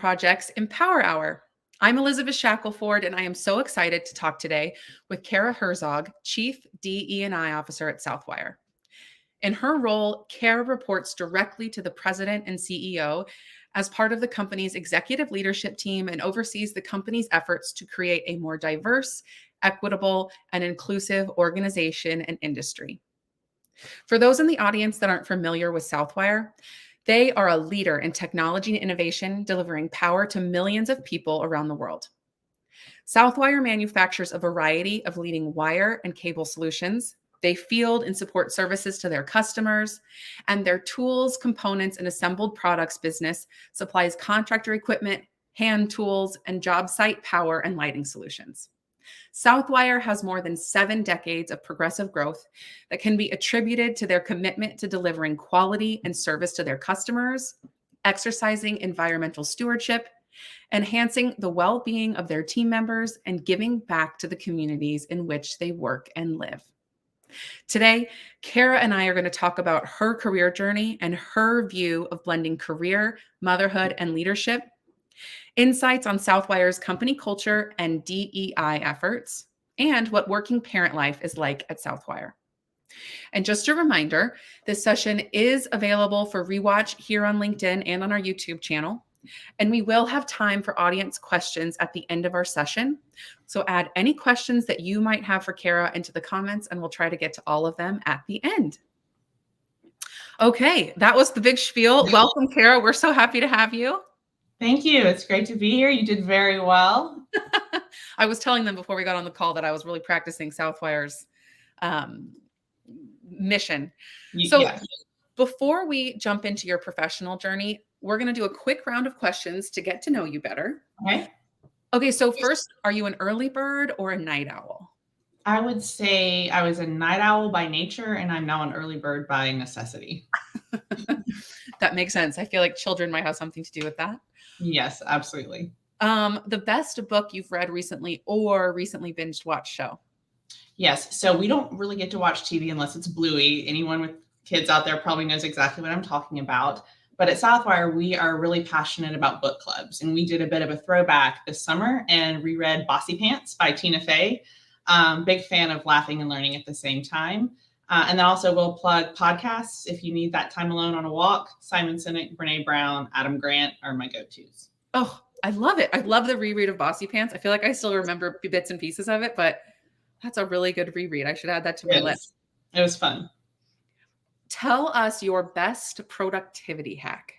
Project's Empower Hour. I'm Elizabeth Shackelford, and I am so excited to talk today with Cara Herzog, Chief DE&I Officer at Southwire. In her role, Cara reports directly to the president and CEO as part of the company's executive leadership team and oversees the company's efforts to create a more diverse, equitable, and inclusive organization and industry. For those in the audience that aren't familiar with Southwire, they are a leader in technology and innovation, delivering power to millions of people around the world. Southwire manufactures a variety of leading wire and cable solutions. They field and support services to their customers, and their tools, components, and assembled products business supplies contractor equipment, hand tools, and job site power and lighting solutions. Southwire has more than 7 decades of progressive growth that can be attributed to their commitment to delivering quality and service to their customers, exercising environmental stewardship, enhancing the well-being of their team members, and giving back to the communities in which they work and live. Today, Cara and I are going to talk about her career journey and her view of blending career, motherhood, and leadership, insights on Southwire's company culture and DEI efforts, and what working parent life is like at Southwire. And just a reminder, this session is available for rewatch here on LinkedIn and on our YouTube channel. And we will have time for audience questions at the end of our session. So add any questions that you might have for Cara into the comments, and we'll try to get to all of them at the end. Okay, that was the big spiel. Welcome, Cara. We're so happy to have you. Thank you. It's great to be here. You did very well. I was telling them before we got on the call that I was really practicing Southwire's mission. Yes. Before we jump into your professional journey, we're going to do a quick round of questions to get to know you better. Okay, so first, are you an early bird or a night owl? I would say I was a night owl by nature, and I'm now an early bird by necessity. That makes sense. I feel like children might have something to do with that. Yes, absolutely. The best book you've read recently or recently binge watched show? Yes. So we don't really get to watch TV unless it's Bluey. Anyone with kids out there probably knows exactly what I'm talking about. But at Southwire, we are really passionate about book clubs. And we did a bit of a throwback this summer and reread Bossy Pants by Tina Fey. Big fan of laughing and learning at the same time. And then also we'll plug podcasts if you need that time alone on a walk. Simon Sinek, Brene Brown, Adam Grant are my go-tos. Oh, I love it. I love the reread of Bossy Pants. I feel like I still remember bits and pieces of it, but that's a really good reread. I should add that to my list. It was fun. Tell us your best productivity hack.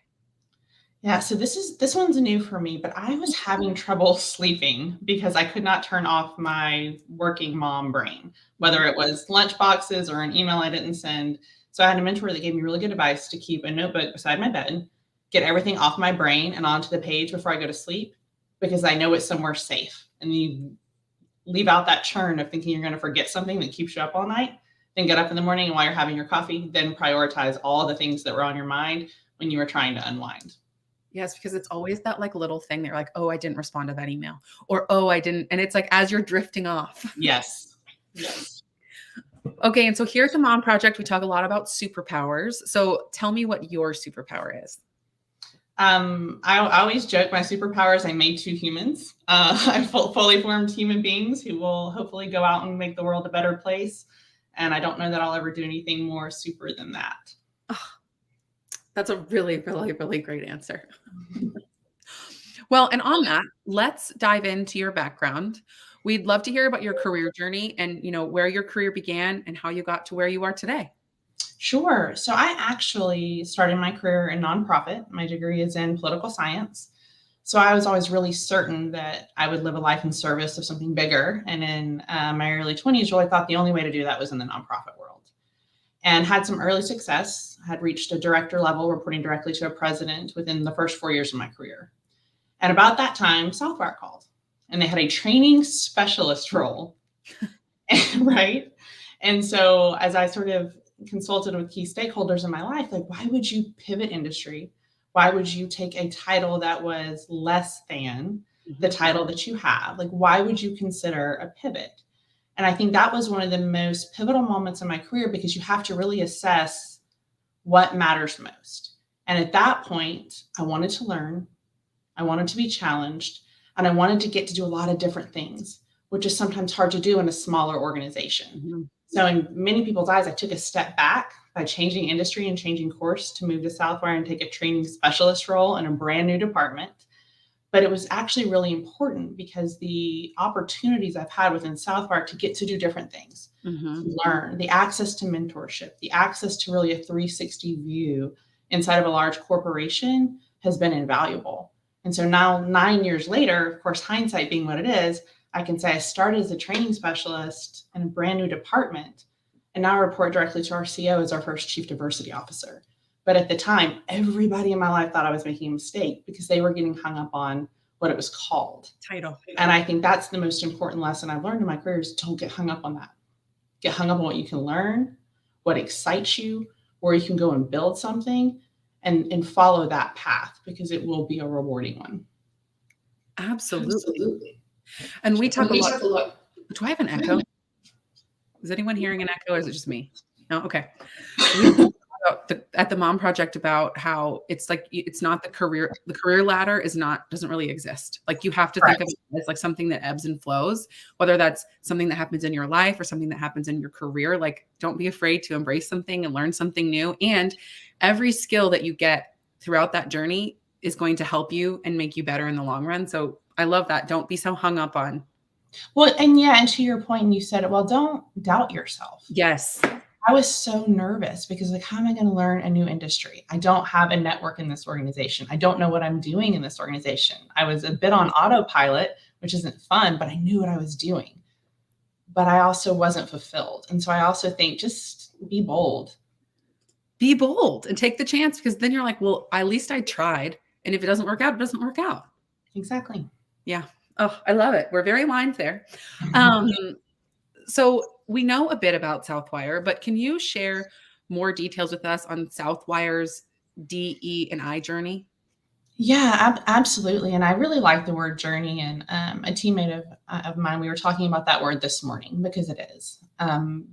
Yeah, so this one's new for me, but I was having trouble sleeping because I could not turn off my working mom brain, whether it was lunch boxes or an email I didn't send. So I had a mentor that gave me really good advice to keep a notebook beside my bed, get everything off my brain and onto the page before I go to sleep, because I know it's somewhere safe. And you leave out that churn of thinking you're going to forget something that keeps you up all night. Then get up in the morning, and while you're having your coffee, then prioritize all the things that were on your mind when you were trying to unwind. Yes, because it's always that like little thing that you're like, oh, I didn't respond to that email, or oh, I didn't. And it's like as you're drifting off. Yes. Okay, and so here at the Mom Project, we talk a lot about superpowers. So tell me what your superpower is. I always joke my superpower is I made 2 humans. I fully formed human beings who will hopefully go out and make the world a better place. And I don't know that I'll ever do anything more super than that. Oh, that's a really, really, really great answer. Well, and on that, let's dive into your background. We'd love to hear about your career journey and, where your career began and how you got to where you are today. Sure. So I actually started my career in nonprofit. My degree is in political science. So I was always really certain that I would live a life in service of something bigger. And in my early 20s, really thought the only way to do that was in the nonprofit world. And had some early success, had reached a director level, reporting directly to a president within the first 4 years of my career. And about that time, Southwire called, and they had a training specialist role, right? And so as I sort of consulted with key stakeholders in my life, like, why would you pivot industry? Why would you take a title that was less than the title that you have? Like, why would you consider a pivot? And I think that was one of the most pivotal moments in my career, because you have to really assess what matters most. And at that point, I wanted to learn. I wanted to be challenged, and I wanted to get to do a lot of different things, which is sometimes hard to do in a smaller organization. Mhm. So in many people's eyes, I took a step back by changing industry and changing course to move to Southwire and take a training specialist role in a brand new department. But it was actually really important because the opportunities I've had within Southwire to get to do different things, Mhm. to learn, the access to mentorship, the access to really a 360 view inside of a large corporation has been invaluable. And so now, 9 years later, of course, hindsight being what it is, I can say I started as a training specialist in a brand new department and now I report directly to our CEO as our first chief diversity officer. But at the time, everybody in my life thought I was making a mistake because they were getting hung up on what it was called. Title. And I think that's the most important lesson I've learned in my career is don't get hung up on that. Get hung up on what you can learn, what excites you, where you can go and build something and follow that path because it will be a rewarding one. Absolutely. Absolutely. And we And talk a we lot. talk a lot. Do I have an echo? Is anyone hearing an echo or is it just me? No? Okay. We talk about at the Mom Project about how it's like it's not the career ladder doesn't really exist. Like you have to think of Correct. it as like something that ebbs and flows, whether that's something that happens in your life or something that happens in your career. Like don't be afraid to embrace something and learn something new. And every skill that you get throughout that journey is going to help you and make you better in the long run. So I love that. Don't be so hung up on. Well, and yeah, and to your point, you said it, well, don't doubt yourself. Yes. I was so nervous because like, how am I going to learn a new industry? I don't have a network in this organization. I don't know what I'm doing in this organization. I was a bit on autopilot, which isn't fun, but I knew what I was doing. But I also wasn't fulfilled. And so I also think just be bold. Be bold and take the chance because then you're like, well, at least I tried. And if it doesn't work out, it doesn't work out. Exactly. Yeah. Oh, I love it. We're very aligned there. So we know a bit about Southwire, but can you share more details with us on Southwire's DE and I journey? Yeah, absolutely. And I really like the word journey. And a teammate of mine, we were talking about that word this morning because it is.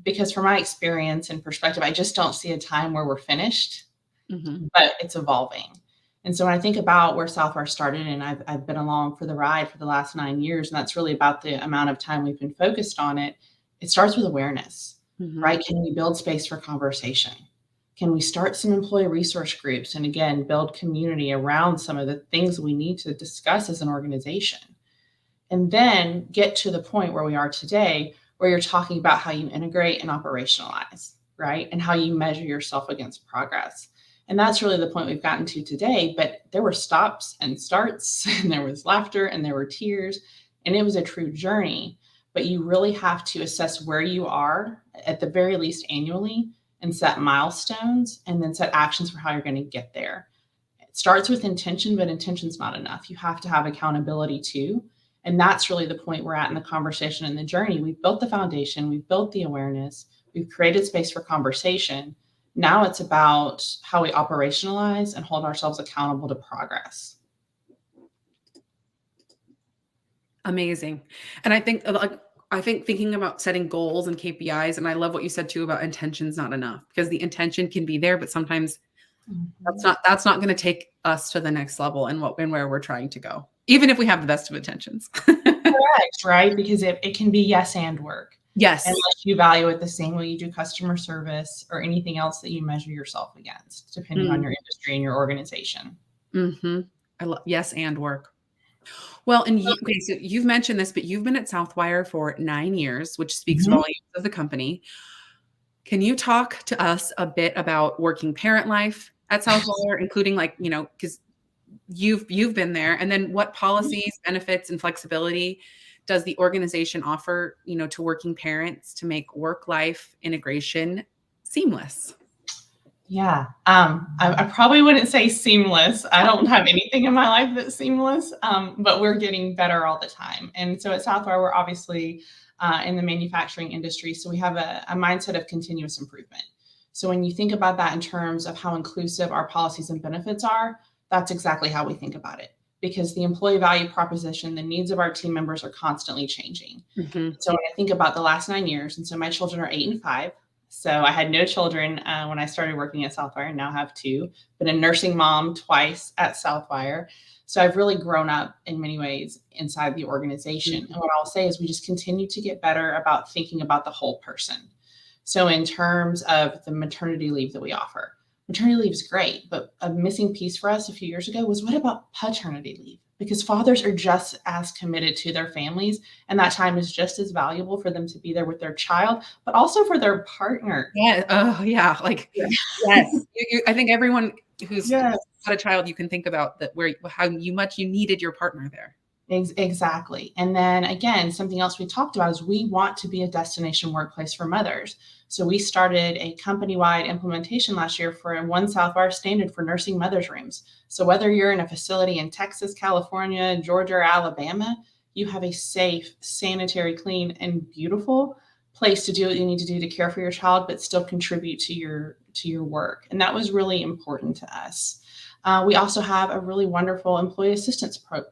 Because from my experience and perspective, I just don't see a time where we're finished, Mhm. but it's evolving. And so when I think about where Southwire started, and I've been along for the ride for the last 9 years, and that's really about the amount of time we've been focused on it, it starts with awareness, Mhm. right? Can we build space for conversation? Can we start some employee resource groups and again, build community around some of the things we need to discuss as an organization? And then get to the point where we are today, where you're talking about how you integrate and operationalize, right? And how you measure yourself against progress. And that's really the point we've gotten to today. But there were stops and starts, and there was laughter, and there were tears, and it was a true journey. But you really have to assess where you are, at the very least annually, and set milestones and then set actions for how you're going to get there. It starts with intention, but intention's not enough. You have to have accountability too. And that's really the point we're at in the conversation and the journey. We've built the foundation, we've built the awareness, we've created space for conversation. Now it's about how we operationalize and hold ourselves accountable to progress. Amazing. And I think thinking about setting goals and KPIs, and I love what you said too about intention's not enough because the intention can be there, but sometimes Mhm. that's not going to take us to the next level and what and where we're trying to go, even if we have the best of intentions. Correct, right? Because it can be yes and work. Yes. Unless you value it the same way you do customer service or anything else that you measure yourself against, depending on Mm, your industry and your organization. mhm. I love yes and work. Well, and okay, so you've mentioned this, but you've been at Southwire for 9 years, which speaks Mhm. volumes of the company. Can you talk to us a bit about working parent life at Southwire, including like, because you've been there, and then what policies, benefits, and flexibility does the organization offer, to working parents to make work-life integration seamless? Yeah. I probably wouldn't say seamless. I don't have anything in my life that's seamless, but we're getting better all the time. And so at Southwire, we're obviously in the manufacturing industry. So we have a mindset of continuous improvement. So when you think about that in terms of how inclusive our policies and benefits are, that's exactly how we think about it. Because the employee value proposition, the needs of our team members are constantly changing. Mhm. So when I think about the last 9 years, and so my children are 8 and 5, So I had no children when I started working at Southwire, and now have two. Been a nursing mom twice at Southwire. So I've really grown up in many ways inside the organization. And what I'll say is we just continue to get better about thinking about the whole person. So in terms of the maternity leave that we offer, maternity leave is great, but a missing piece for us a few years ago was, what about paternity leave? Because fathers are just as committed to their families, and that time is just as valuable for them to be there with their child, but also for their partner. Yeah. Oh, yeah. Like, yes. I think everyone who's Yes. had a child, you can think about that, where how much you needed your partner there. Exactly. And then again, something else we talked about is we want to be a destination workplace for mothers. So we started a company-wide implementation last year for a One Southwire standard for nursing mothers' rooms. So whether you're in a facility in Texas, California, Georgia, or Alabama, you have a safe, sanitary, clean, and beautiful place to do what you need to do to care for your child, but still contribute to your work. And that was really important to us. We also have a really wonderful employee assistance program.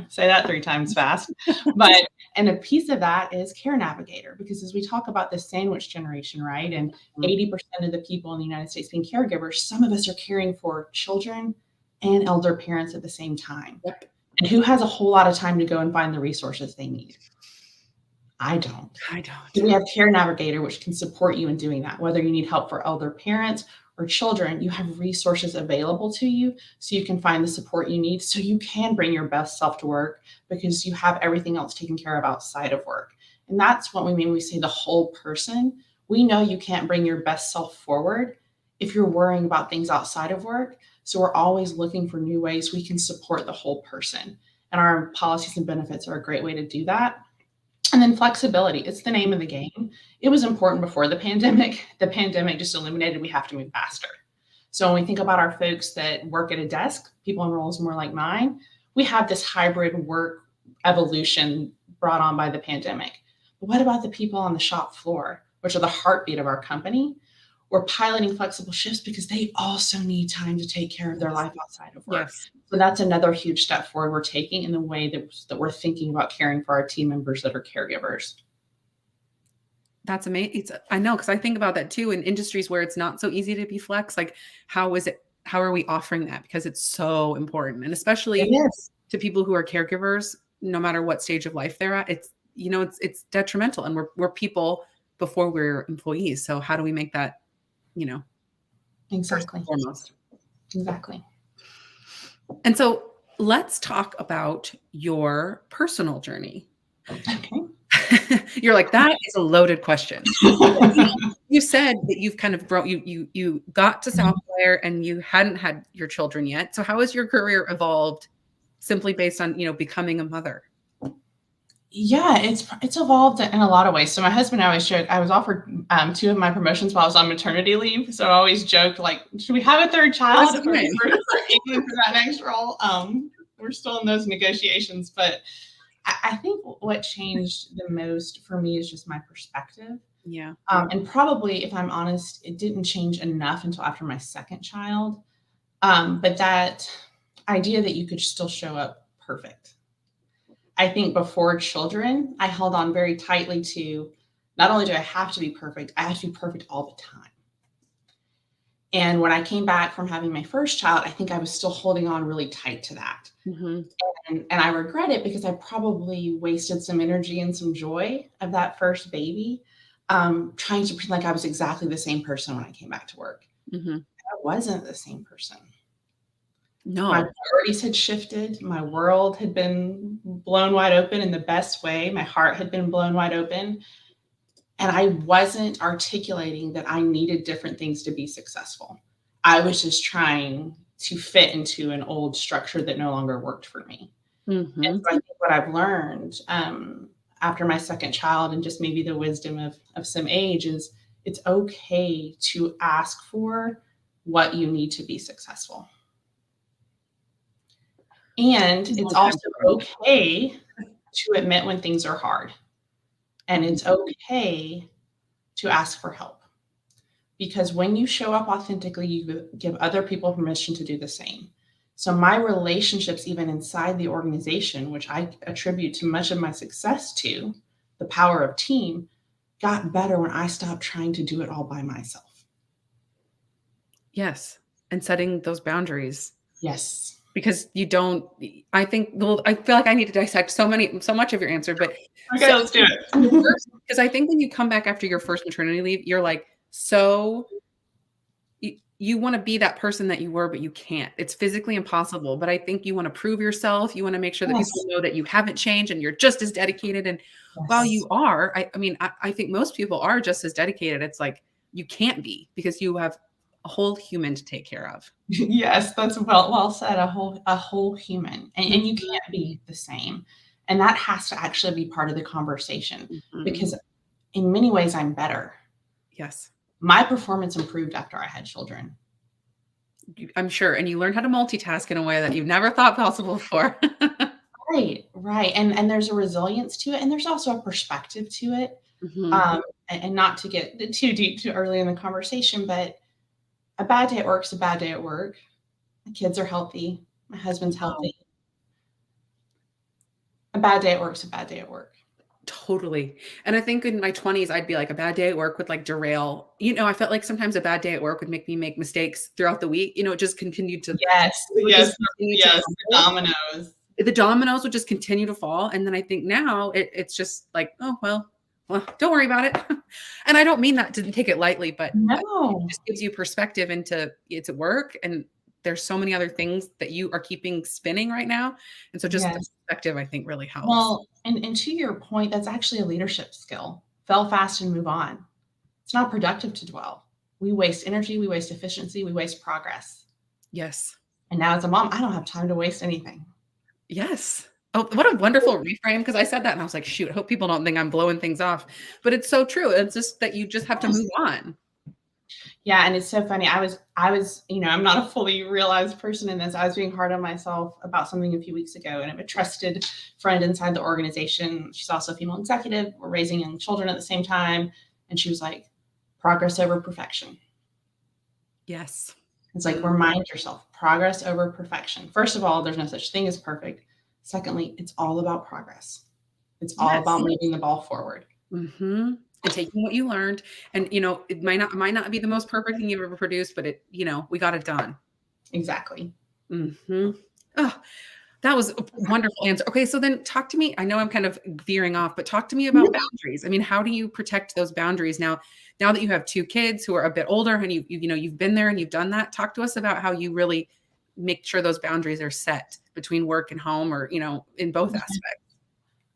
Say that 3 times fast. But, and a piece of that is Care Navigator, because as we talk about the sandwich generation, right? And 80% of the people in the United States being caregivers, some of us are caring for children and elder parents at the same time. Yep. And who has a whole lot of time to go and find the resources they need? I don't. So we have Care Navigator, which can support you in doing that. Whether you need help for elder parents or children, you have resources available to you so you can find the support you need so you can bring your best self to work, because you have everything else taken care of outside of work. And that's what we mean when we say the whole person. We know you can't bring your best self forward if you're worrying about things outside of work. So we're always looking for new ways we can support the whole person. And our policies and benefits are a great way to do that. And then flexibility, it's the name of the game. It was important before the pandemic. The pandemic just illuminated we have to move faster. So when we think about our folks that work at a desk, people in roles more like mine, we have this hybrid work evolution brought on by the pandemic. But what about the people on the shop floor, which are the heartbeat of our company? We're piloting flexible shifts because they also need time to take care of their life outside of work. Yes. So that's another huge step forward we're taking in the way that we're thinking about caring for our team members that are caregivers. That's amazing. I know, because I think about that too in industries where it's not so easy to be flex. Like, how are we offering that? Because it's so important. And especially to people who are caregivers, no matter what stage of life they're at, it's detrimental. And we're people before we're employees. So how do we make that, Exactly. first and foremost? Exactly. And so let's talk about your personal journey. Okay. You're like, that is a loaded question. You said that you've kind of you got to Southwire and you hadn't had your children yet. So how has your career evolved simply based on, becoming a mother? Yeah, it's evolved in a lot of ways. So my husband and I always joke, I was offered 2 of my promotions while I was on maternity leave. So I always joked, like, should we have a 3rd child if we're aiming for that next role? We're still in those negotiations, but I think what changed the most for me is just my perspective. Yeah. And probably, if I'm honest, it didn't change enough until after my 2nd child. But that idea that you could still show up perfect. I think before children, I held on very tightly to, not only do I have to be perfect, I have to be perfect all the time. And when I came back from having my 1st child, I think I was still holding on really tight to that. Mm-hmm. And I regret it because I probably wasted some energy and some joy of that first baby, trying to pretend like I was exactly the same person when I came back to work. Mm-hmm. I wasn't the same person. No. My priorities had shifted. My world had been blown wide open in the best way. My heart had been blown wide open. And I wasn't articulating that I needed different things to be successful. I was just trying to fit into an old structure that no longer worked for me. Mm-hmm. And so I think what I've learned after my 2nd child, and just maybe the wisdom of some age, is it's okay to ask for what you need to be successful. And it's also okay to admit when things are hard. And it's okay to ask for help. Because when you show up authentically, you give other people permission to do the same. So my relationships, even inside the organization, which I attribute to much of my success to, the power of team, got better when I stopped trying to do it all by myself. Yes. And setting those boundaries. Yes. Because you don't I think well, I feel like I need to dissect so much of your answer, but Okay, so let's do in the it. first, because I think when you come back after your first maternity leave, you're like, so you wanna be that person that you were, but you can't. It's physically impossible, but I think you wanna prove yourself, you wanna make sure that people Yes. know that you haven't changed and you're just as dedicated, and while you Yes. are, I mean, I think most people are just as dedicated, it's like, you can't be because you have a whole human to take care of. Yes, that's well said. A whole human, and you can't be the same, and that has to actually be part of the conversation Mhm. because in many ways I'm better. Yes. My performance improved after I had children. I'm sure, and you learn how to multitask in a way that you've never thought possible before. Right, right, and there's a resilience to it, and there's also a perspective to it. Mhm. And not to get too deep too early in the conversation, but a bad day at work's a bad day at work. My kids are healthy. My husband's Wow. healthy. A bad day at work's a bad day at work. Totally, and I think in my 20s, I'd be like, a bad day at work would, like, derail I felt like sometimes a bad day at work would make me make mistakes throughout the week, it just continued to Yes, it would just yes, continue to yes, the crumble. dominoes. The dominoes would just continue to fall, and then I think now it's just like, "Oh, well, don't worry about it." And I don't mean that to take it lightly, but, it No. just gives you perspective into it's at work, and there's so many other things that you are keeping spinning right now, and so just the Yes. perspective, I think, really helps. Well, and to your point, that's actually a leadership skill. Fail fast and move on. It's not productive to dwell. We waste energy, we waste efficiency, we waste progress. Yes. And now as a mom, I don't have time to waste anything. Yes. Oh, what a wonderful reframe, because I said that and I was like, "Shoot, I hope people don't think I'm blowing things off." But it's so true. It's just that you just have to move Yes. on. Yeah, and it's so funny. I was, I'm not a fully realized person in this. I was being hard on myself about something a few weeks ago, and I have a trusted friend inside the organization. She's also a female executive. We're raising young children at the same time. And she was like, progress over perfection. Yes. It's like, Mm, remind yourself, progress over perfection. First of all, there's no such thing as perfect. Secondly, it's all about progress. It's all about yes. moving the ball forward. Mhm. And taking what you learned, and, it might not be the most perfect thing you've ever produced, but we got it done. Exactly. Mhm. Oh, that was a wonderful answer. Okay, so then talk to me. I know I'm kind of veering off, but talk to me about boundaries. I mean, how do you protect those boundaries now that you have 2 kids who are a bit older and you've been there and you've done that? Talk to us about how you really make sure those boundaries are set between work and home, or, in both aspects.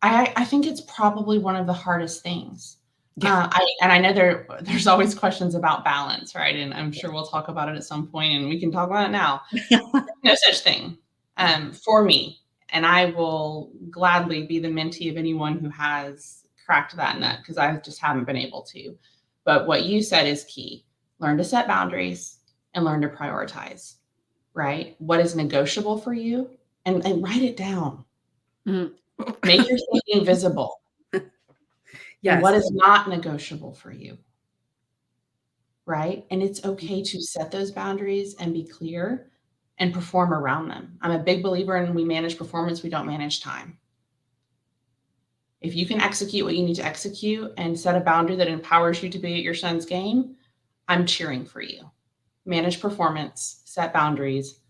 I think it's probably one of the hardest things. Yeah. I know there's always questions about balance, right? And I'm sure we'll talk about it at some point, and we can talk about it now. No such thing for me, and I will gladly be the mentee of anyone who has cracked that nut because I just haven't been able to. But what you said is key. Learn to set boundaries and learn to prioritize, right? What is negotiable for you, and write it down. Mm. Make your thinking visible. And Yes. what is not negotiable for you, right? And it's okay to set those boundaries and be clear and perform around them. I'm a big believer in we manage performance, we don't manage time. If you can execute what you need to execute and set a boundary that empowers you to be at your son's game, I'm cheering for you. Manage performance, set boundaries,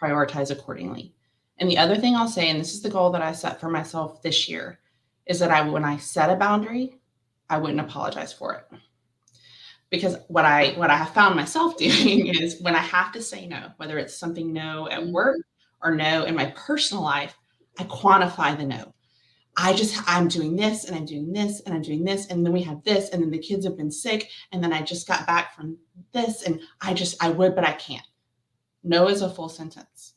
prioritize accordingly. And the other thing I'll say, and this is the goal that I set for myself this year, is that when I set a boundary, I wouldn't apologize for it. Because what I have found myself doing is when I have to say no, whether it's something no at work Mhm. or no in my personal life, I quantify the no. I'm doing this and I'm doing this and I'm doing this. And then we have this. And then the kids have been sick. And then I just got back from this. And I would, but I can't. No is a full sentence.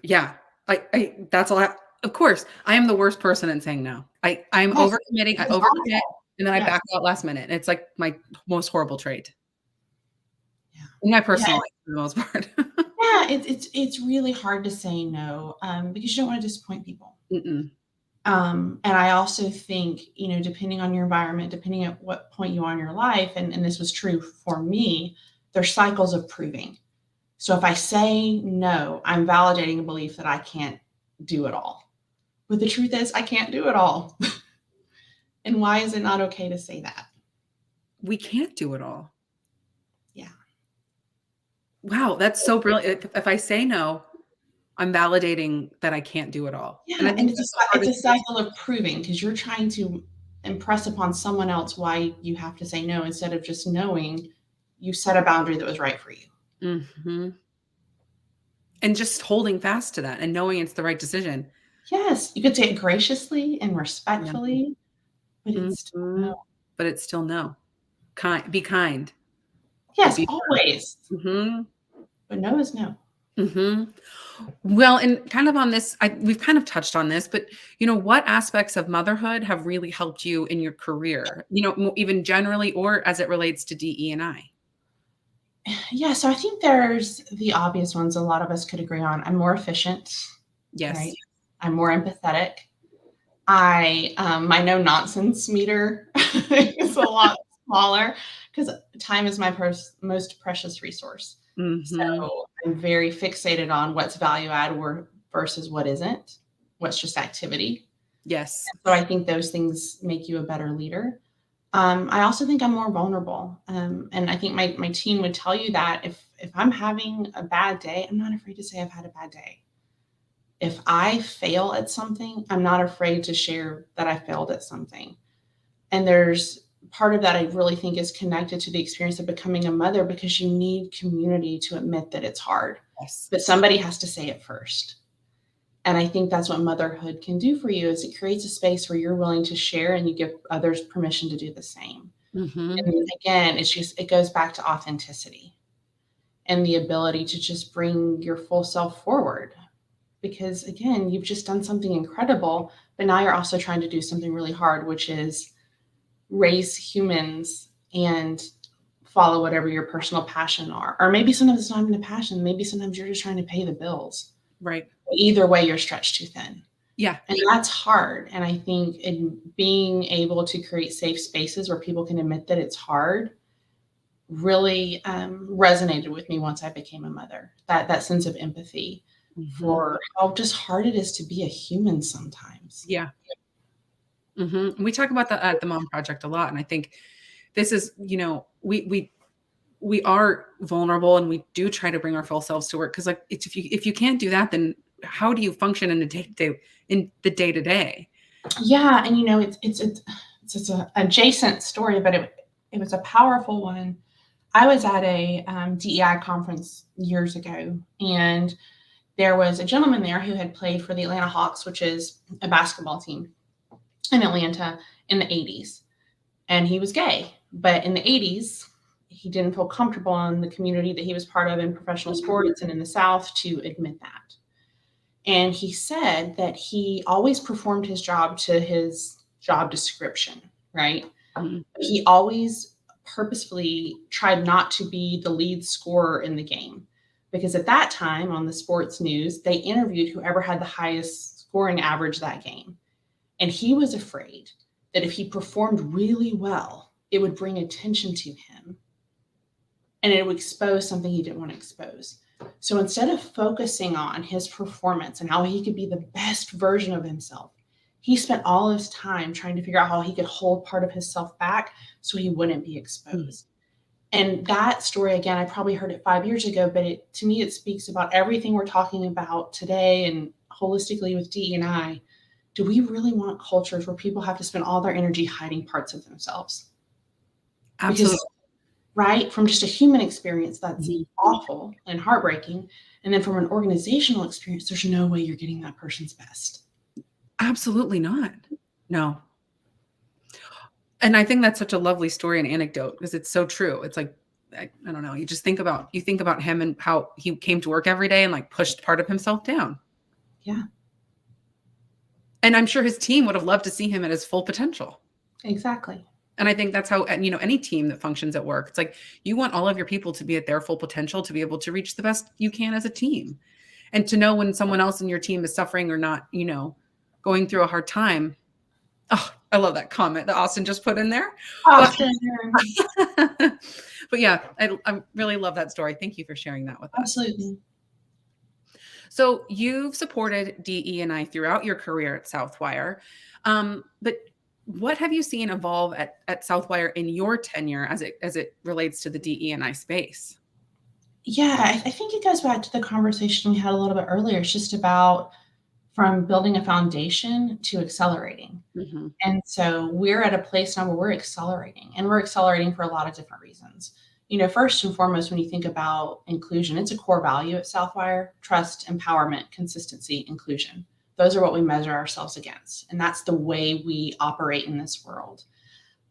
Yeah. I that's a lot. Of course, I am the worst person in saying no. I'm Yes. overcommitting, I It's overcommit, awful. and then I Yes. back out last minute. It's like my most horrible trait Yeah. in my Yeah. personal life for the most part. Yeah. It's really hard to say no because you don't want to disappoint people. Mm-mm. And I also think, depending on your environment, depending at what point you are in your life, and this was true for me, there's cycles of proving. So if I say no, I'm validating a belief that I can't do it all. But the truth is, I can't do it all. And why is it not okay to say that? We can't do it all. Yeah. Wow, that's so brilliant. If I say no, I'm validating that I can't do it all. And I Yeah, and think that's the it's a hardest. cycle of proving because you're trying to impress upon someone else why you have to say no instead of just knowing you set a boundary that was right for you. Mhm. And just holding fast to that and knowing it's the right decision. Yes, you could say it graciously and Yeah. respectfully, but it's still no. Mhm. But it's still no. Be kind, but Yes, be always, firm. Mhm. but no is no. Mhm. Well, and kind of on this, we've kind of touched on this, but what aspects of motherhood have really helped you in your career? Even generally, or as it relates to DE&I. Yeah, so I think there's the obvious ones a lot of us could agree on. I'm more efficient, right? Yes. I'm more empathetic. My no nonsense meter is a lot smaller because time is my most precious resource. Mhm. So I'm very fixated on what's value add versus what isn't, what's just activity. Yes. So I think those things make you a better leader. I also think I'm more vulnerable, and I think my team would tell you that if I'm having a bad day, I'm not afraid to say I've had a bad day. If I fail at something, I'm not afraid to share that I failed at something. And there's part of that I really think is connected to the experience of becoming a mother because you need community to admit that it's hard, Yes. but somebody has to say it first. And I think that's what motherhood can do for you is it creates a space where you're willing to share and you give others permission to do the same. Mhm. And again, it goes back to authenticity and the ability to just bring your full self forward. Because again, you've just done something incredible, but now you're also trying to do something really hard, which is raise humans and follow whatever your personal passion are. Or maybe sometimes it's not even a passion. Maybe sometimes you're just trying to pay the bills. Right. Either way, you're stretched too thin. Yeah. And that's hard. And I think in being able to create safe spaces where people can admit that it's hard really resonated with me once I became a mother. That sense of empathy Mhm. for how just hard it is to be a human sometimes. Yeah. Mhm. We talk about that at the Mom Project a lot, and I think this is, we are vulnerable and we do try to bring our full selves to work because, like, it's if you can't do that, then how do you function in the day to day? Yeah, and it's an adjacent story, but it was a powerful one. I was at a DEI conference years ago, and there was a gentleman there who had played for the Atlanta Hawks, which is a basketball team in Atlanta in the 80s. And he was gay. But in the 80s, he didn't feel comfortable in the community that he was part of in professional sports and in the South to admit that. And he said that he always performed his job to his job description, right? Mhm. He always purposefully tried not to be the lead scorer in the game because at that time on the sports news, they interviewed whoever had the highest scoring average that game. And he was afraid that if he performed really well, it would bring attention to him and it would expose something he didn't want to expose. So instead of focusing on his performance and how he could be the best version of himself, he spent all his time trying to figure out how he could hold part of himself back so he wouldn't be exposed. And that story, again, I probably heard it 5 years ago, but to me, it speaks about everything we're talking about today and holistically with DE&I. Do we really want cultures where people have to spend all their energy hiding parts of themselves? Because, Absolutely. right, from just a human experience, that's Mhm. awful and heartbreaking. And then from an organizational experience, there's no way you're getting that person's best. Absolutely not. No. And I think that's such a lovely story and anecdote because it's so true. It's like, I don't know, you think about him and how he came to work every day and, like, pushed part of himself down. Yeah, And I'm sure his team would have loved to see him at his full potential. exactly. And I think that's how, any team that functions at work, it's like you want all of your people to be at their full potential to be able to reach the best you can as a team. And to know when someone else in your team is suffering or not, going through a hard time. Oh, I love that comment that Austin just put in there. But Austin, but yeah, I really love that story. Thank you for sharing that with us. absolutely. So you've supported DE&I throughout your career at Southwire, but what have you seen evolve at Southwire in your tenure as it relates to the DE&I space? Yeah, I think it goes back to the conversation we had a little bit earlier. It's just about from building a foundation to accelerating. Hmm. And so we're at a place now where we're accelerating, and we're accelerating for a lot of different reasons. First and foremost, when you think about inclusion, it's a core value at Southwire: trust, empowerment, consistency, inclusion. Those are what we measure ourselves against. And that's the way we operate in this world.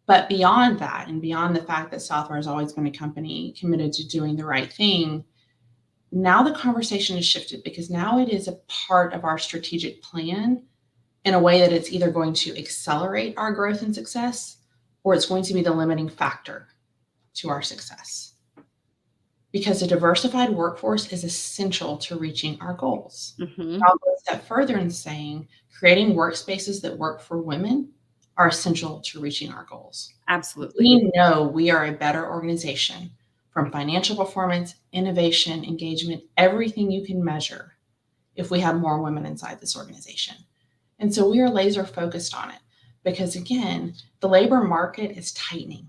But beyond that, and beyond the fact that Southwire has always been a company committed to doing the right thing, now the conversation has shifted because now it is a part of our strategic plan in a way that it's either going to accelerate our growth and success, or it's going to be the limiting factor to our success. Because a diversified workforce is essential to reaching our goals. Hmm. I'll go a step further in saying creating workspaces that work for women are essential to reaching our goals. Absolutely. We know we are a better organization from financial performance, innovation, engagement, everything you can measure if we have more women inside this organization. And so we are laser focused on it because, again, the labor market is tightening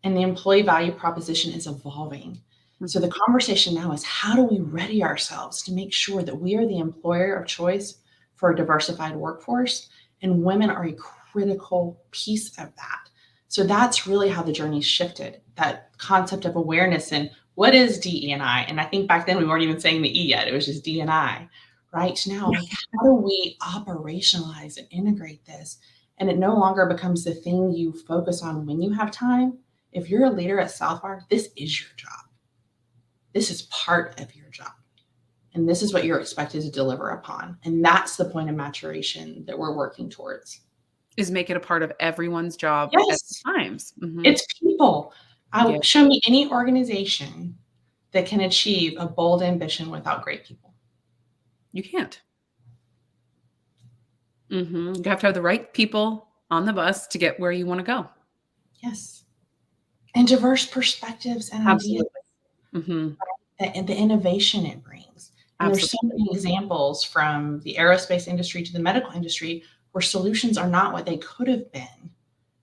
and the employee value proposition is evolving. So the conversation now is, how do we ready ourselves to make sure that we are the employer of choice for a diversified workforce? And women are a critical piece of that. So that's really how the journey shifted, that concept of awareness and what is DE&I? And I think back then we weren't even saying the E yet, it was just D&I. Right now, like, how do we operationalize and integrate this? And it no longer becomes the thing you focus on when you have time. If you're a leader at Southwire, this is your job. This is part of your job. And this is what you're expected to deliver upon. And that's the point of maturation that we're working towards. Is make it a part of everyone's job at Yes, times. Hmm. it's people. Yeah, Show me any organization that can achieve a bold ambition without great people. you can't. You have to have the right people on the bus to get where you want to go. Yes. And diverse perspectives and ideas. Absolutely. Hmm. The innovation it brings. And there's so Absolutely. many examples from the aerospace industry to the medical industry where solutions are not what they could have been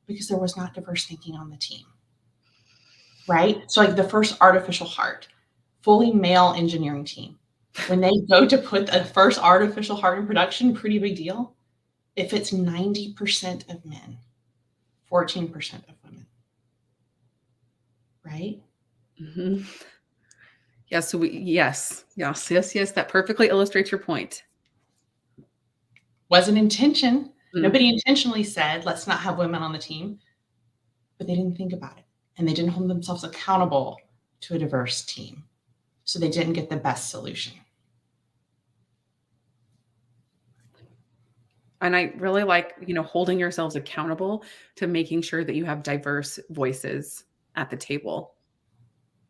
because there was not diverse thinking on the team, right? So like the first artificial heart, fully male engineering team, when they go to put the first artificial heart in production, pretty big deal. If it's 90% of men, 14% of women, right? Hmm. Yeah. So yes. That perfectly illustrates your point. Wasn't intention. Mm. Nobody intentionally said, let's not have women on the team, but they didn't think about it. And they didn't hold themselves accountable to a diverse team. So they didn't get the best solution. And I really like, holding yourselves accountable to making sure that you have diverse voices at the table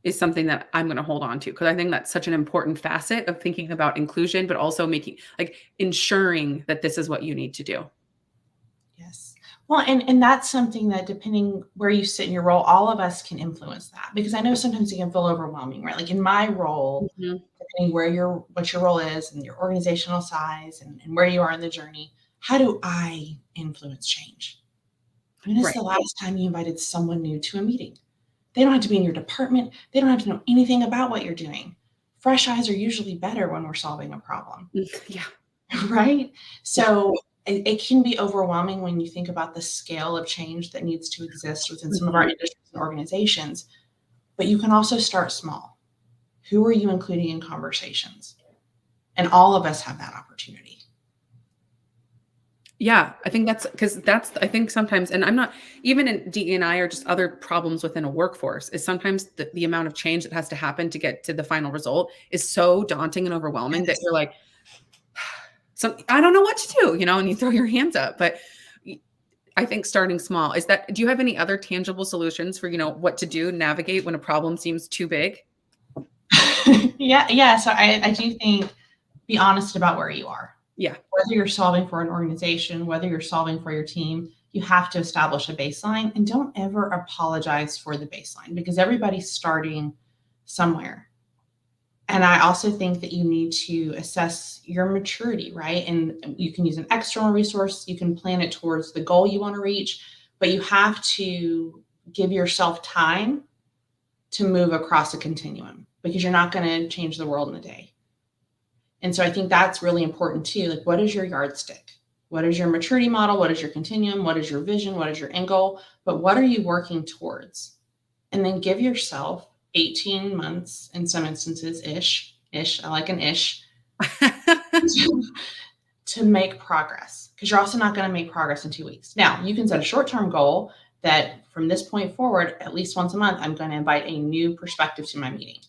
is something that I'm going to hold on to because I think that's such an important facet of thinking about inclusion, but also ensuring that this is what you need to do. Yes. Well, and that's something that depending where you sit in your role, all of us can influence that because I know sometimes it can feel overwhelming, right? Like in my role, Mhm. depending what your role is and your organizational size and where you are in the journey, how do I influence change? When is Right. the last time you invited someone new to a meeting? They don't have to be in your department. They don't have to know anything about what you're doing. Fresh eyes are usually better when we're solving a problem. Yeah. Right? Yeah. So it can be overwhelming when you think about the scale of change that needs to exist within some of our Mhm. industries and organizations. But you can also start small. Who are you including in conversations? And all of us have that opportunity. Yeah, I think I think sometimes, and I'm not even in DE&I or just other problems within a workforce, is sometimes the amount of change that has to happen to get to the final result is so daunting and overwhelming that you're Yes. like, I don't know what to do, and you throw your hands up. But I think starting small do you have any other tangible solutions for, what to do, navigate when a problem seems too big? Yeah. So I do think be honest about where you are. Yeah. Whether you're solving for an organization, whether you're solving for your team, you have to establish a baseline and don't ever apologize for the baseline because everybody's starting somewhere. And I also think that you need to assess your maturity, right? And you can use an external resource, you can plan it towards the goal you want to reach, but you have to give yourself time to move across a continuum because you're not going to change the world in a day. And so I think that's really important too. Like, what is your yardstick? What is your maturity model? What is your continuum? What is your vision? What is your end goal? But what are you working towards? And then give yourself 18 months in some instances, ish, I like an ish, to make progress, because you're also not going to make progress in 2 weeks. Now, you can set a short-term goal that from this point forward, at least once a month, I'm going to invite a new perspective to my meeting.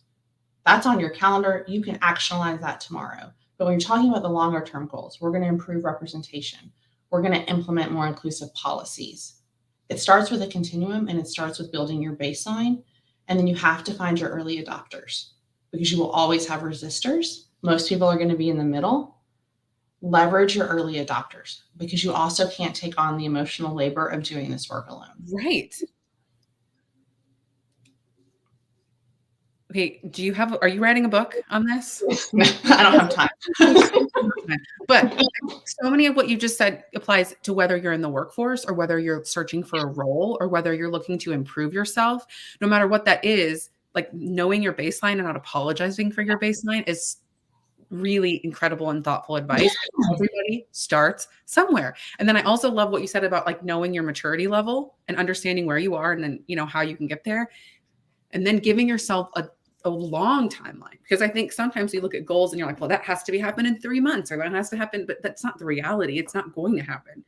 That's on your calendar. You can actionalize that tomorrow. But when you're talking about the longer term goals, we're going to improve representation. We're going to implement more inclusive policies. It starts with a continuum, and it starts with building your baseline. And then you have to find your early adopters, because you will always have resistors. Most people are going to be in the middle. Leverage your early adopters, because you also can't take on the emotional labor of doing this work alone. Right. Okay, are you writing a book on this? I don't have time. But so many of what you just said applies to whether you're in the workforce or whether you're searching for a role or whether you're looking to improve yourself. No matter what that is, like, knowing your baseline and not apologizing for your baseline is really incredible and thoughtful advice. Everybody starts somewhere. And then I also love what you said about, like, knowing your maturity level and understanding where you are and then, how you can get there. And then giving yourself a long timeline, because I think sometimes you look at goals and you're like, well, that has to be happen in 3 months, or that has to happen, but that's not the reality. It's not going to happen.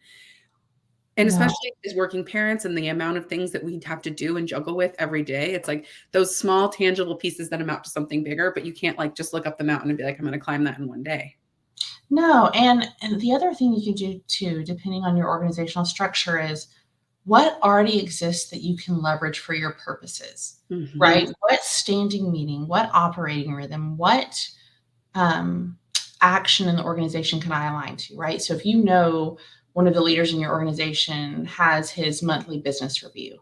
And No. especially as working parents and the amount of things that we have to do and juggle with every day, it's like those small tangible pieces that amount to something bigger, but you can't, like, just look up the mountain and be like, I'm going to climb that in one day. No, and the other thing you can do too, depending on your organizational structure, is what already exists that you can leverage for your purposes, right? What standing meeting, what operating rhythm, what action in the organization can I align to, right? So if you know one of the leaders in your organization has his monthly business review,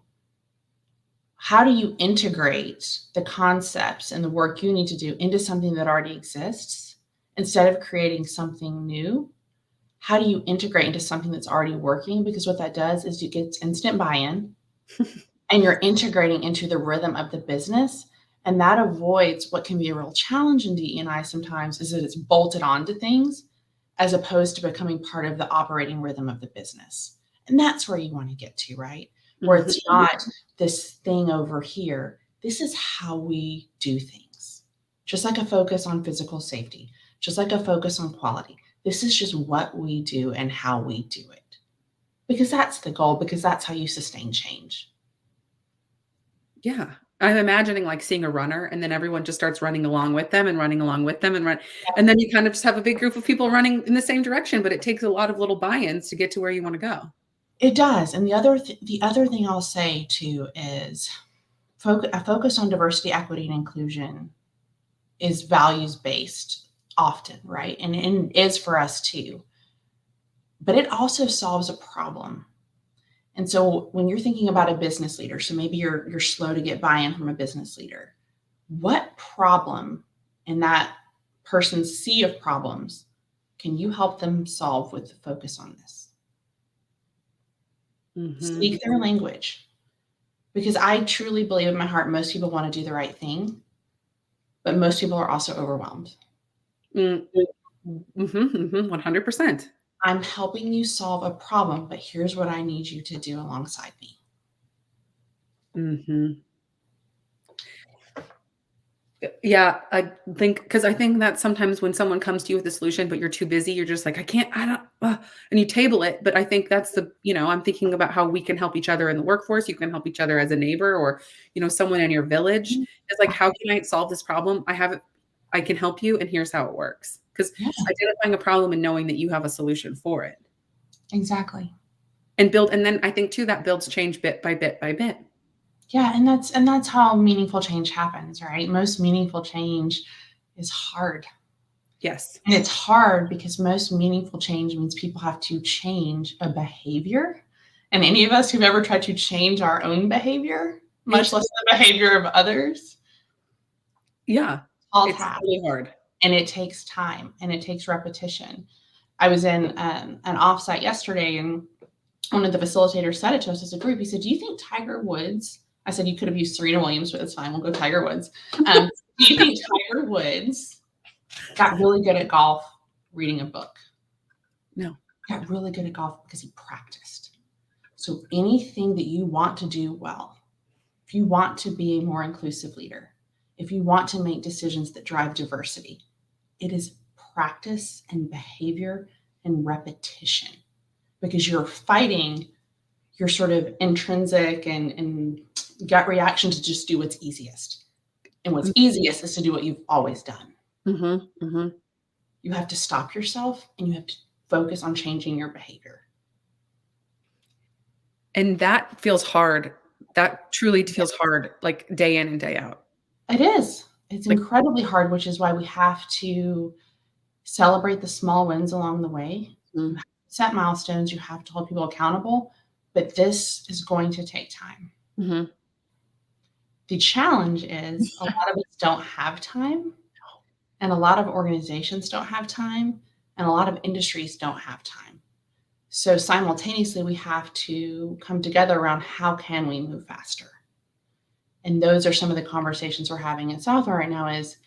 how do you integrate the concepts and the work you need to do into something that already exists instead of creating something new? How do you integrate into something that's already working? Because what that does is you get instant buy-in and you're integrating into the rhythm of the business. And that avoids what can be a real challenge in DE&I sometimes, is that it's bolted onto things as opposed to becoming part of the operating rhythm of the business. And that's where you want to get to, right? Where it's not this thing over here. This is how we do things. Just like a focus on physical safety, just like a focus on quality. This is just what we do and how we do it. Because that's the goal, because that's how you sustain change. Yeah. I'm imagining, like, seeing a runner and then everyone just starts running along with them and running along with them and then you kind of just have a big group of people running in the same direction, but it takes a lot of little buy-ins to get to where you want to go. It does. And the other thing I'll say too is a focus on diversity, equity, and inclusion is values-based often, right? And is for us too. But it also solves a problem. And so when you're thinking about a business leader, so maybe you're slow to get buy-in from a business leader, what problem in that person's sea of problems can you help them solve with the focus on this? Speak their language. Because I truly believe in my heart, most people want to do the right thing, but most people are also overwhelmed. 100%. I'm helping you solve a problem, but here's what I need you to do alongside me. Yeah, I think that sometimes when someone comes to you with a solution, but you're too busy, you're just like, I don't, and you table it. But I think that's I'm thinking about how we can help each other in the workforce. You can help each other as a neighbor or, someone in your village. It's like, how can I solve this problem? I can help you, and here's how it works. Because identifying a problem and knowing that you have a solution for it. Exactly. And then I think too, that builds change bit by bit by bit. Yeah, and that's how meaningful change happens, right? Most meaningful change is hard. Yes. And it's hard because most meaningful change means people have to change a behavior. And any of us who've ever tried to change our own behavior, much less the behavior of others. Yeah. tall It's task, really hard. and it takes time and it takes repetition. I was in an offsite yesterday, and one of the facilitators said it to us as a group. He said, "Do you think Tiger Woods?" I said, "You could have used Serena Williams, but it's fine. We'll go Tiger Woods." Do you think Tiger Woods got really good at golf reading a book? No. He got really good at golf because he practiced. So anything that you want to do well, if you want to be a more inclusive leader, if you want to make decisions that drive diversity, it is practice and behavior and repetition, because you're fighting your sort of intrinsic and gut reaction to just do what's easiest. And what's easiest is to do what you've always done. Mm-hmm, mm-hmm. You have to stop yourself and you have to focus on changing your behavior. And that feels hard. That truly feels hard, like day in and day out. It is. It's Like, incredibly hard, which is why we have to celebrate the small wins along the way. You have to set milestones. You have to hold people accountable. But this is going to take time. mm-hmm. The challenge is a lot of us don't have time, and a lot of organizations don't have time, and a lot of industries don't have time. So simultaneously, we have to come together around how can we move faster. And those are some of the conversations we're having at Southwire right now is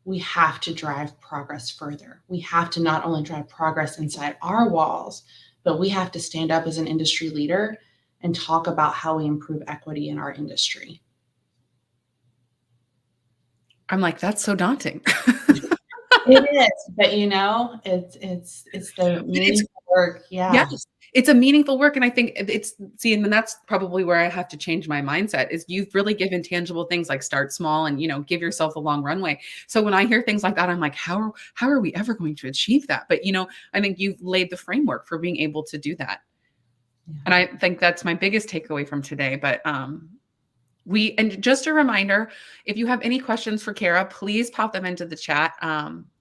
we have to drive progress further. We have to not only drive progress inside our walls, but we have to stand up as an industry leader and talk about how we improve equity in our industry. I'm like, that's so daunting. It is, but it's the meaningful work. Yeah. Yes, it's a meaningful work, and I think and that's probably where I have to change my mindset is you've really given tangible things like start small and, give yourself a long runway. So when I hear things like that, I'm like, how are we ever going to achieve that? But, I think you've laid the framework for being able to do that. Yeah. And I think that's my biggest takeaway from today. But and just a reminder, if you have any questions for Cara, please pop them into the chat.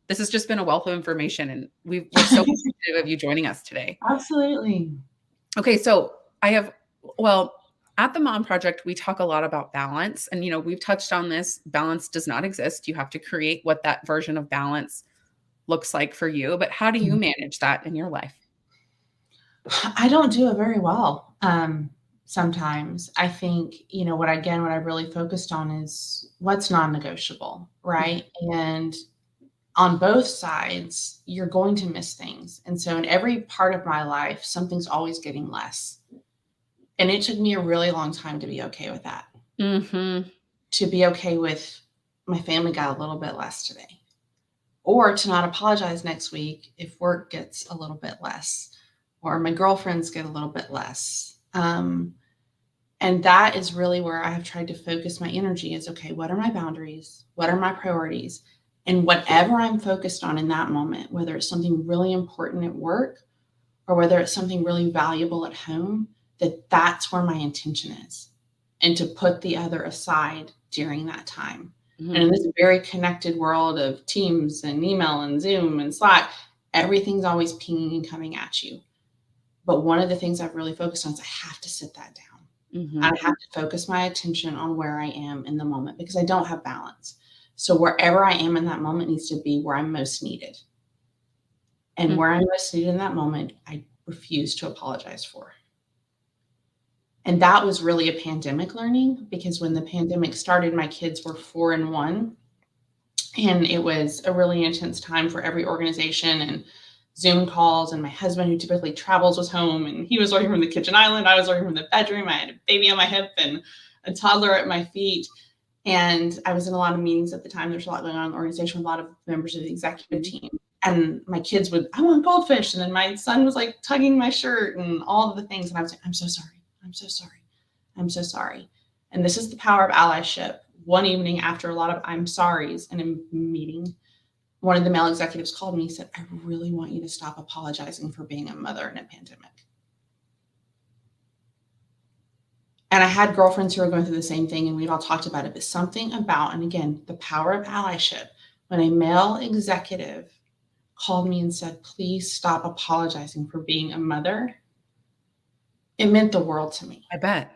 This has just been a wealth of information, and we're so appreciative of you joining us today. Absolutely. Okay, so at the Mom Project, we talk a lot about balance, and we've touched on this. Balance does not exist. You have to create what that version of balance looks like for you. But how do you manage that in your life? I don't do it very well. Sometimes I think, what I really focused on is what's non-negotiable, right? And on both sides, you're going to miss things. And so in every part of my life, something's always getting less. And it took me a really long time to be okay with that. Mm-hmm. To be okay with my family got a little bit less today. Or to not apologize next week if work gets a little bit less, or my girlfriends get a little bit less. And that is really where I have tried to focus my energy is, okay, what are my boundaries? What are my priorities? And whatever I'm focused on in that moment, whether it's something really important at work or whether it's something really valuable at home, that's where my intention is. And to put the other aside during that time. Mm-hmm. And in this very connected world of Teams and email and Zoom and Slack, everything's always pinging and coming at you. But one of the things I've really focused on is I have to sit that down. Mm-hmm. I have to focus my attention on where I am in the moment because I don't have balance. So wherever I am in that moment needs to be where I'm most needed. And where I'm most needed in that moment, I refuse to apologize for. And that was really a pandemic learning because when the pandemic started, my kids were 4 and 1. And it was a really intense time for every organization and Zoom calls. And my husband, who typically travels, was home and he was working from the kitchen island. I was working from the bedroom. I had a baby on my hip and a toddler at my feet. And I was in a lot of meetings at the time. There's a lot going on in the organization with a lot of members of the executive team. And my kids would, I want goldfish. And then my son was like tugging my shirt and all of the things. And I was like, I'm so sorry. I'm so sorry. I'm so sorry. And this is the power of allyship. One evening after a lot of I'm sorries in a meeting, one of the male executives called me and said, I really want you to stop apologizing for being a mother in a pandemic. And I had girlfriends who were going through the same thing and we'd all talked about it, but something about, and again, the power of allyship, when a male executive called me and said, please stop apologizing for being a mother, it meant the world to me. I bet.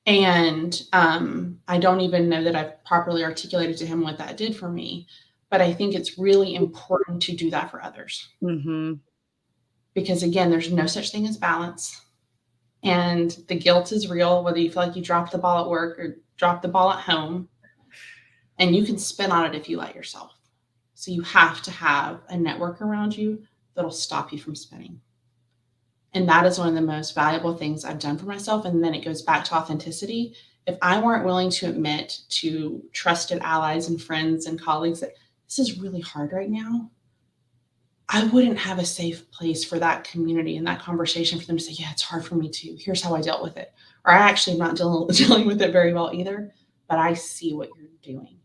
And I don't even know that I've properly articulated to him what that did for me. But I think it's really important to do that for others. Mm-hmm. Because again, there's no such thing as balance. And the guilt is real, whether you feel like you dropped the ball at work or dropped the ball at home. And you can spin on it if you let yourself. So you have to have a network around you that'll stop you from spinning. And that is one of the most valuable things I've done for myself. And then it goes back to authenticity. If I weren't willing to admit to trusted allies and friends and colleagues that this is really hard right now, I wouldn't have a safe place for that community and that conversation for them to say, yeah, it's hard for me too. Here's how I dealt with it. Or I actually am not dealing with it very well either, but I see what you're doing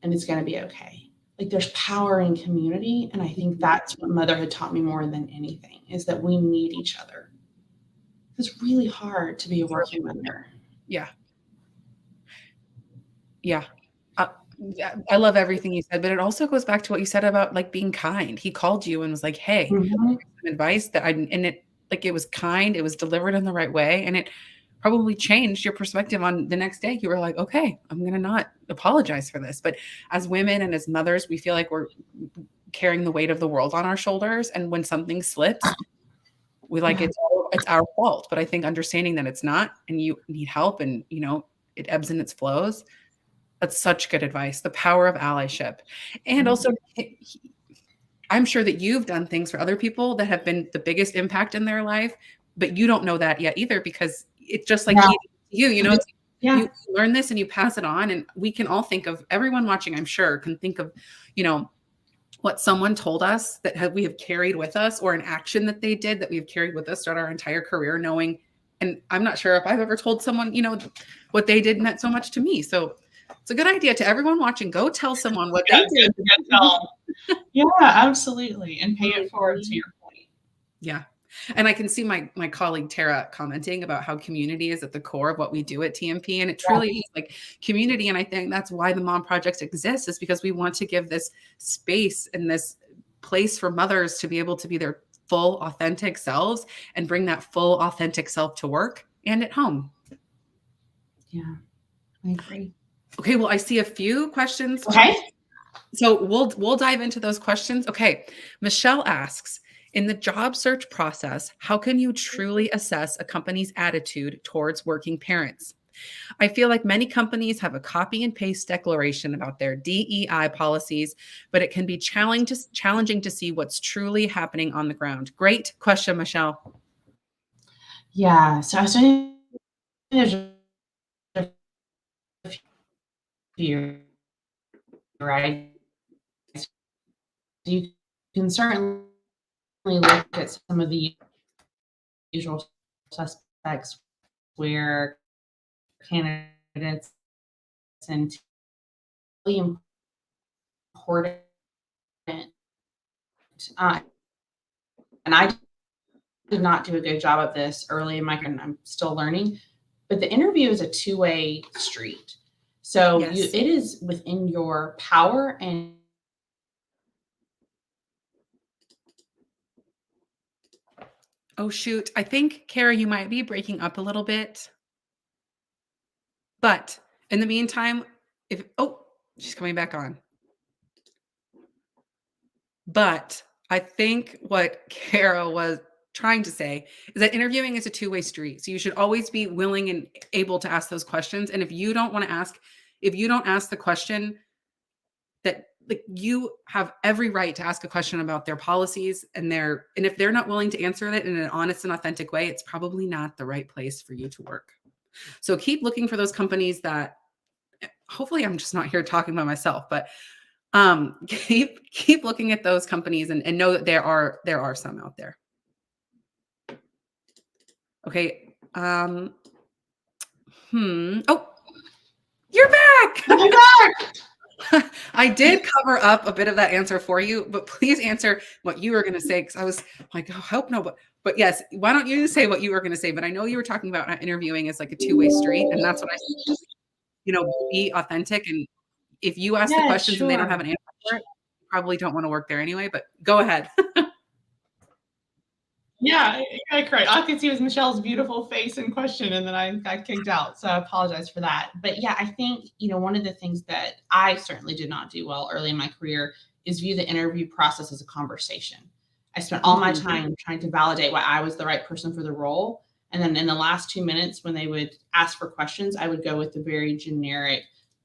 and it's going to be okay. Like there's power in community. And I think that's what motherhood taught me more than anything is that we need each other. It's really hard to be a working mother. Yeah. Yeah. Uh, I love everything you said, but it also goes back to what you said about like being kind. He called you and was like, "Hey, Mhm. some advice that I," and it like it was kind, it was delivered in the right way, and it probably changed your perspective on the next day. You were like, "Okay, I'm gonna not apologize for this." But as women and as mothers, we feel like we're carrying the weight of the world on our shoulders, and when something slips, we like Yeah. it's our fault. But I think understanding that it's not, and you need help, and it ebbs and it flows. That's such good advice. The power of allyship. And Yeah. also, I'm sure that you've done things for other people that have been the biggest impact in their life, but you don't know that yet either because it's just like Yeah. it's Yeah. you learn this and you pass it on. And we can all think of everyone watching, I'm sure, can think of, you know, what someone told us that we have carried with us or an action that they did that we have carried with us throughout our entire career, knowing. And I'm not sure if I've ever told someone, what they did meant so much to me. So it's a good idea to everyone watching. Go tell someone what Yeah, they did. good tell. Yeah, absolutely. And pay it forward to Mhm. your point. Yeah. And I can see my colleague Tara commenting about how community is at the core of what we do at TMP. And it truly is like community. And I think that's why the Mom Project exists, is because we want to give this space and this place for mothers to be able to be their full authentic selves and bring that full authentic self to work and at home. Yeah, I agree. Okay, well, I see a few questions. Okay. So we'll dive into those questions. Okay. Michelle asks, in the job search process, how can you truly assess a company's attitude towards working parents? I feel like many companies have a copy and paste declaration about their DEI policies, but it can be challenging to see what's truly happening on the ground. Great question, Michelle. Yeah. So I was doing there's a few, right? So you can certainly look at some of the usual suspects where candidates and really important. Uh, and I did not do a good job of this early in my career, and I'm still learning. But the interview is a two-way street. So Yes. it is within your power and Oh, shoot. I think, Kara, you might be breaking up a little bit. But in the meantime, she's coming back on. But I think what Kara was trying to say is that interviewing is a two-way street. So you should always be willing and able to ask those questions. And if you don't ask the question that like you have every right to ask a question about their policies and if they're not willing to answer it in an honest and authentic way, it's probably not the right place for you to work. So keep looking for those companies that hopefully I'm just not here talking about myself, but keep looking at those companies and know that there are some out there. Okay. Oh, you're back. oh my god, I did cover up a bit of that answer for you, but please answer what you were going to say because I was like, oh, hope no, but yes, why don't you say what you were going to say? But I know you were talking about interviewing as like a two-way street, and that's what I said. Be authentic, and if you ask the yeah, questions and they don't have sure. an answer for it, you probably don't want to work there anyway. But go ahead. Yeah, correct. All I could see was Michelle's beautiful face in question, and then I got kicked out. So I apologize for that. But yeah, I think, one of the things that I certainly did not do well early in my career is view the interview process as a conversation. I spent all my time trying to validate why I was the right person for the role. And then in the last 2 minutes, when they would ask for questions, I would go with the very generic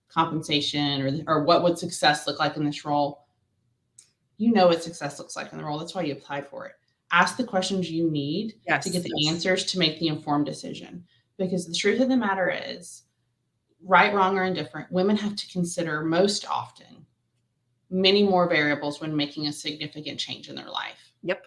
compensation or what would success look like in this role. You know what success looks like in the role. That's why you applied for it. Ask the questions you need to get the answers to make the informed decision. Because the truth of the matter is, right, wrong, or indifferent, women have to consider most often many more variables when making a significant change in their life. Yep.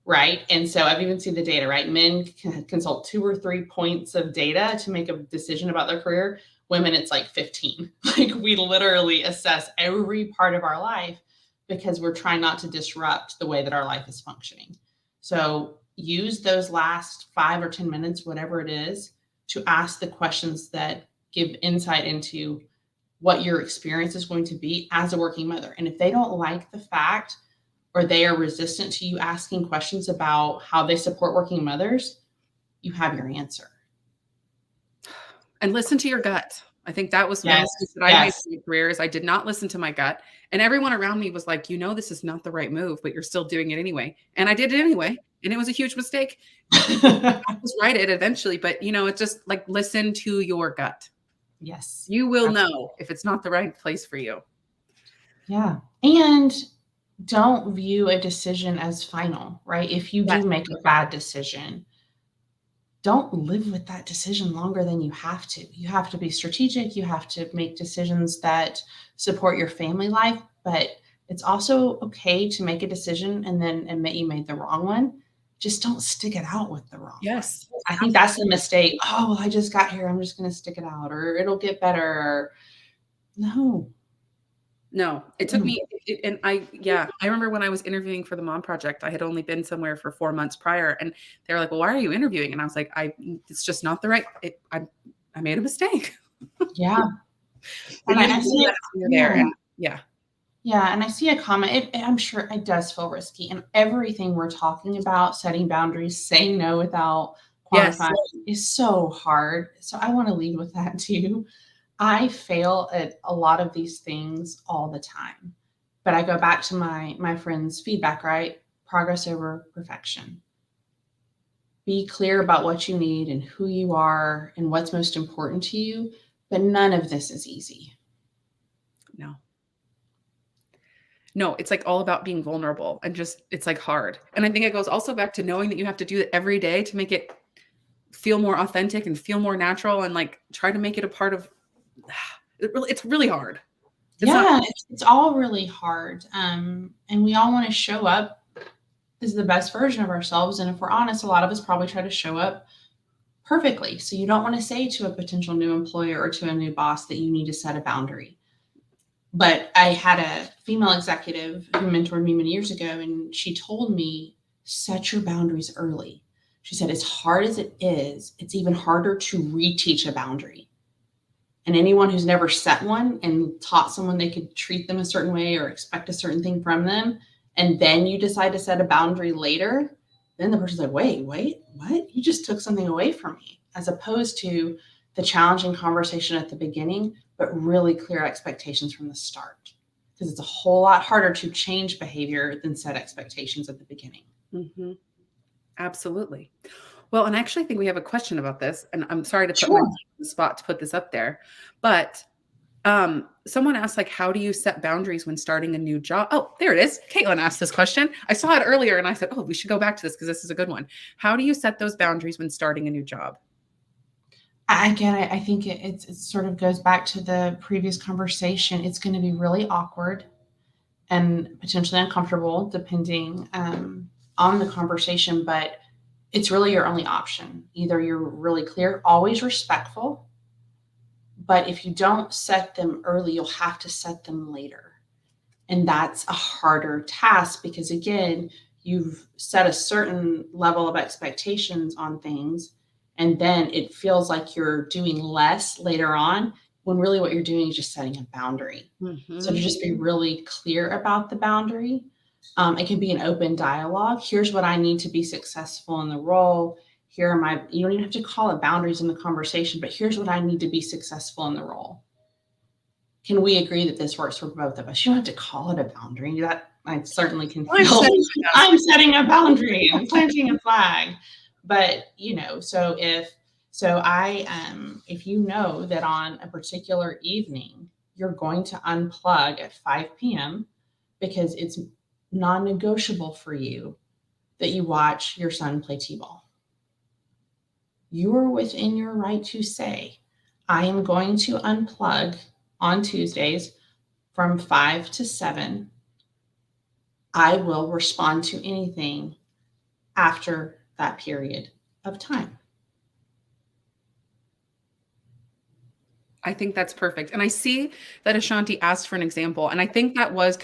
Right. And so I've even seen the data, right? Men can consult 2 or 3 points of data to make a decision about their career. Women, it's like 15. Like, we literally assess every part of our life because we're trying not to disrupt the way that our life is functioning. So use those last 5 or 10 minutes, whatever it is, to ask the questions that give insight into what your experience is going to be as a working mother. And if they don't like the fact, or they are resistant to you asking questions about how they support working mothers, you have your answer. And listen to your gut. I think that was one mistake that I made in my career is I did not listen to my gut. And everyone around me was like, this is not the right move, but you're still doing it anyway. And I did it anyway. And it was a huge mistake. I was right it eventually, but it's just like, listen to your gut. Yes. You will know if it's not the right place for you. Yeah. And don't view a decision as final, right? If you do make a bad decision, don't live with that decision longer than you have to. You have to be strategic. You have to make decisions that support your family life, but it's also okay to make a decision and then admit you made the wrong one. Just don't stick it out with the wrong one. I think that's the mistake. Oh, well, I just got here. I'm just going to stick it out, or it'll get better. No, it took me, and I remember when I was interviewing for the Mom Project, I had only been somewhere for 4 months prior, and they were like, well, why are you interviewing? And I was like, it's just not the right, I made a mistake. Yeah. And I see that you're there. And yeah, and I see a comment. I'm sure it does feel risky, and everything we're talking about, setting boundaries, saying no without quantifying, is so hard. So I want to lead with that too. I fail at a lot of these things all the time, but I go back to my friend's feedback, right? Progress over perfection. Be clear about what you need and who you are and what's most important to you, but none of this is easy. No, it's like all about being vulnerable and just, it's like hard. And I think it goes also back to knowing that you have to do it every day to make it feel more authentic and feel more natural and like try to make it a part of it's really hard. It's all really hard. And we all want to show up as the best version of ourselves. And if we're honest, a lot of us probably try to show up perfectly. So you don't want to say to a potential new employer or to a new boss that you need to set a boundary. But I had a female executive who mentored me many years ago, and she told me, set your boundaries early. She said, as hard as it is, it's even harder to reteach a boundary. And anyone who's never set one and taught someone they could treat them a certain way or expect a certain thing from them, and then you decide to set a boundary later, then the person's like, wait, what? You just took something away from me, as opposed to the challenging conversation at the beginning, but really clear expectations from the start. Because it's a whole lot harder to change behavior than set expectations at the beginning. Mm-hmm. Absolutely. Well, and I actually think we have a question about this, and I'm sorry to put myself on the spot to put this up there, but someone asked, like, how do you set boundaries when starting a new job? Oh, there it is. Caitlin asked this question. I saw it earlier and I said, oh, we should go back to this because this is a good one. How do you set those boundaries when starting a new job? Again, I think it sort of goes back to the previous conversation. It's going to be really awkward and potentially uncomfortable depending on the conversation, but it's really your only option. Either you're really clear, always respectful, but if you don't set them early, you'll have to set them later. And that's a harder task because, again, you've set a certain level of expectations on things, and then it feels like you're doing less later on when really what you're doing is just setting a boundary. Mm-hmm. So to just be really clear about the boundary. It can be an open dialogue. Here's what I need to be successful in the role. Here are my, you don't even have to call it boundaries in the conversation, but here's what I need to be successful in the role. Can we agree that this works for both of us? You don't have to call it a boundary. That I certainly can feel I'm setting a boundary and planting a flag. But if you know that on a particular evening you're going to unplug at 5 p.m. because it's non-negotiable for you that you watch your son play t-ball, you are within your right to say, I am going to unplug on Tuesdays from 5 to 7. I will respond to anything after that period of time. I think that's perfect. And I see that Ashanti asked for an example. And I think that was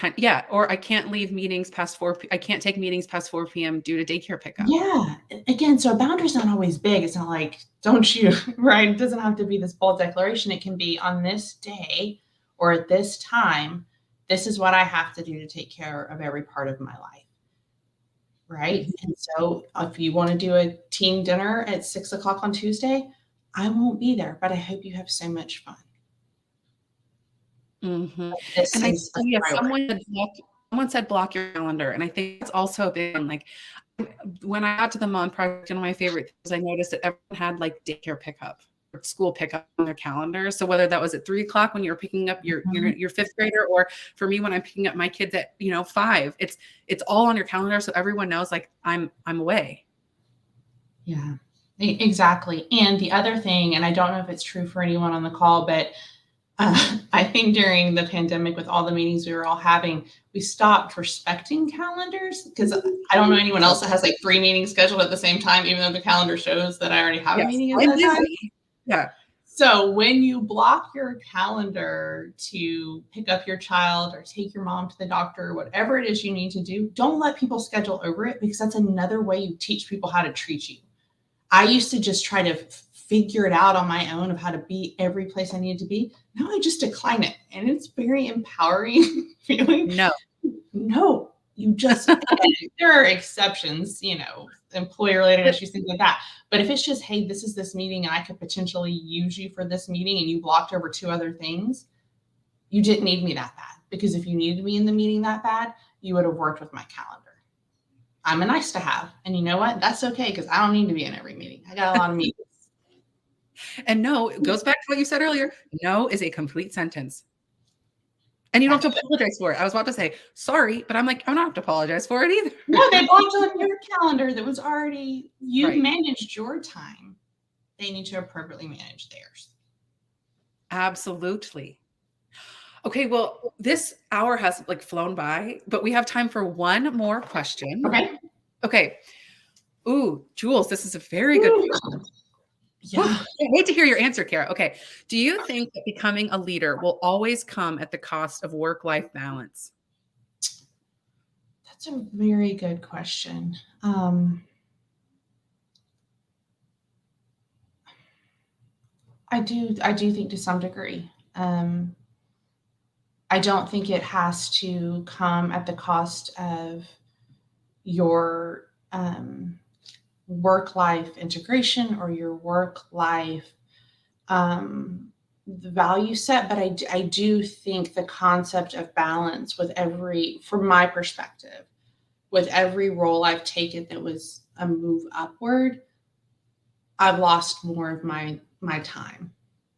or I can't leave meetings past I can't take meetings past 4 p.m. due to daycare pickup. Yeah. Again, so a boundary is not always big. It's not like, don't you, right? It doesn't have to be this bold declaration. It can be on this day or at this time, this is what I have to do to take care of every part of my life. Right. Mm-hmm. And so if you want to do a team dinner at 6 o'clock on Tuesday, I won't be there, but I hope you have so much fun. Mm-hmm. And someone said block your calendar. And I think it's also a big one. Like when I got to the Mon project, one of my favorite things, I noticed that everyone had like daycare pickup or school pickup on their calendar. So whether that was at 3 o'clock when you're picking up your fifth grader, or for me, when I'm picking up my kids at, 5, it's all on your calendar. So everyone knows like I'm away. Yeah. Exactly. And the other thing, and I don't know if it's true for anyone on the call, but I think during the pandemic, with all the meetings we were all having, we stopped respecting calendars, because I don't know anyone else that has like 3 meetings scheduled at the same time, even though the calendar shows that I already have a meeting at that time. Yeah. So when you block your calendar to pick up your child or take your mom to the doctor, or whatever it is you need to do, don't let people schedule over it, because that's another way you teach people how to treat you. I used to just try to figure it out on my own of how to be every place I needed to be. Now I just decline it. And it's very empowering feeling. No, you just, there are exceptions, employee related issues, things like that. But if it's just, hey, this is this meeting and I could potentially use you for this meeting, and you blocked over 2 other things, you didn't need me that bad. Because if you needed me in the meeting that bad, you would have worked with my calendar. I'm a nice to have. And you know what? That's okay, because I don't need to be in every meeting. I got a lot of meetings. And no, it goes back to what you said earlier. No is a complete sentence. And you don't have to apologize for it. I was about to say, sorry, but I'm like, I don't have to apologize for it either. No, they blocked on your calendar that was already, you've managed your time. They need to appropriately manage theirs. Absolutely. Okay, well, this hour has like flown by, but we have time for one more question. Okay. Ooh, Jules, this is a very good question. Yeah. I wait to hear your answer, Cara. Okay. Do you think that becoming a leader will always come at the cost of work-life balance? That's a very good question. I do think to some degree. I don't think it has to come at the cost of your work-life integration or your work-life value set, but I do think the concept of balance from my perspective, with every role I've taken that was a move upward, I've lost more of my time.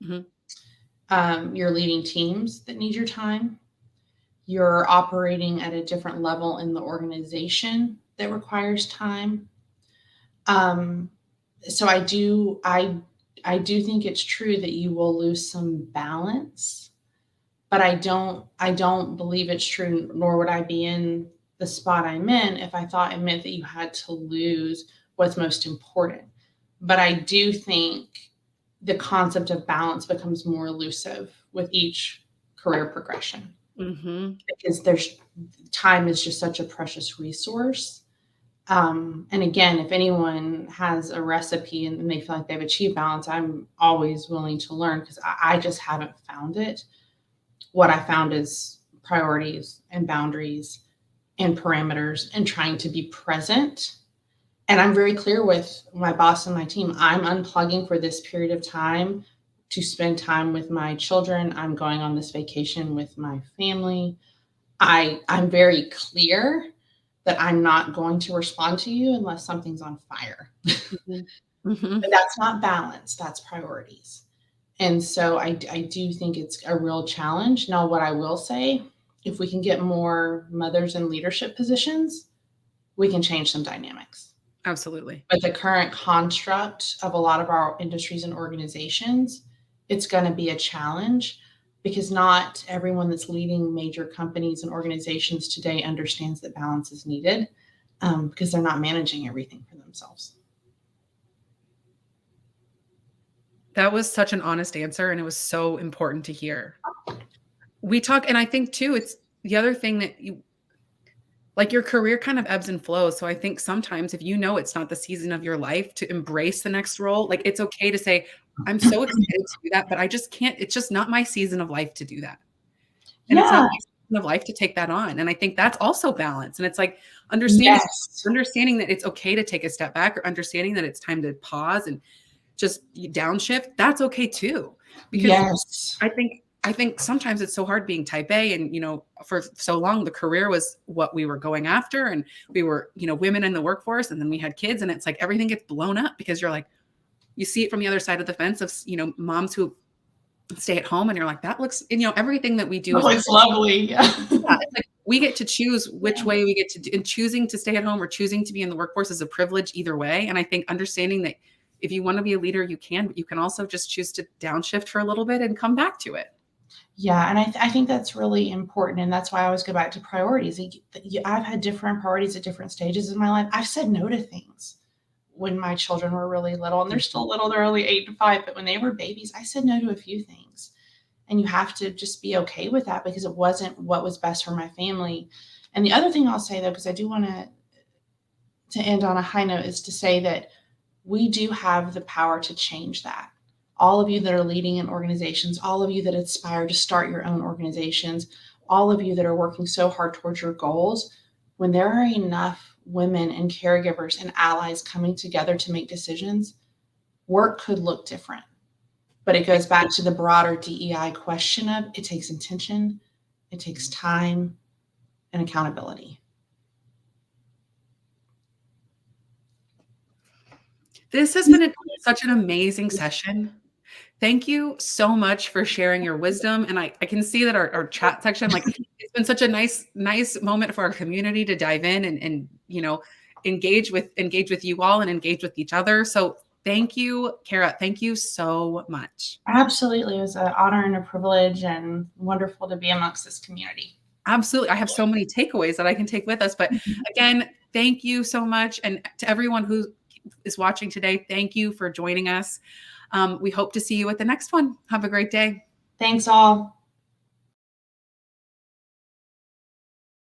Mm-hmm. You're leading teams that need your time. You're operating at a different level in the organization that requires time. So I do think it's true that you will lose some balance, but I don't believe it's true, nor would I be in the spot I'm in if I thought it meant that you had to lose what's most important. But I do think the concept of balance becomes more elusive with each career progression. Mm-hmm. Because time is just such a precious resource. And again, if anyone has a recipe and they feel like they've achieved balance, I'm always willing to learn, because I just haven't found it. What I found is priorities and boundaries and parameters and trying to be present. And I'm very clear with my boss and my team. I'm unplugging for this period of time to spend time with my children. I'm going on this vacation with my family. I'm very clear that I'm not going to respond to you unless something's on fire. Mhm. Mhm. And that's not balance, that's priorities. And so I do think it's a real challenge. Now, what I will say, if we can get more mothers in leadership positions, we can change some dynamics. Absolutely. But the current construct of a lot of our industries and organizations, it's going to be a challenge because not everyone that's leading major companies and organizations today understands that balance is needed, because they're not managing everything for themselves. That was such an honest answer, and it was so important to hear. We talk, and I think too, it's the other thing that you like, your career kind of ebbs and flows, so I think sometimes if you know it's not the season of your life to embrace the next role, like, it's okay to say, "I'm so excited to do that, but I just can't it's just not my season of life to do that." And it's not Yeah. my season of life to take that on, and I think that's also balance, and it's, like, Yes. understanding that it's okay to take a step back or understanding that it's time to pause and just downshift, that's okay too. Because Yes. I think sometimes it's so hard being type A and, for so long the career was what we were going after and we were, women in the workforce and then we had kids and it's like everything gets blown up because you're like you see it from the other side of the fence of, moms who stay at home and you're like that looks and, everything that we do Oh, is it's lovely. Yeah. yeah, it's like we get to choose which Yeah. way we get to do and choosing to stay at home or choosing to be in the workforce is a privilege either way. And I think understanding that if you want to be a leader, you can, but you can also just choose to downshift for a little bit and come back to it. Yeah, and I think that's really important, and that's why I always go back to priorities. I've had different priorities at different stages in my life. I've said no to things when my children were really little, and they're still little. They're only 8 and 5, but when they were babies, I said no to a few things, and you have to just be okay with that because it wasn't what was best for my family. And the other thing I'll say though, because I do want to end on a high note, is to say that we do have the power to change that. All of you that are leading in organizations, all of you that aspire to start your own organizations, all of you that are working so hard towards your goals, when there are enough women and caregivers and allies coming together to make decisions, work could look different. But it goes back to the broader DEI question of it takes intention, it takes time, and accountability. This has been such an amazing session. Thank you so much for sharing your wisdom. And I can see that our chat section, like it's been such a nice moment for our community to dive in and engage with you all and engage with each other. So thank you, Cara. Thank you so much. Absolutely. It was an honor and a privilege and wonderful to be amongst this community. Absolutely. I have so many takeaways that I can take with us. But again, thank you so much. And to everyone who is watching today, thank you for joining us. We hope to see you at the next one. Have a great day. Thanks all.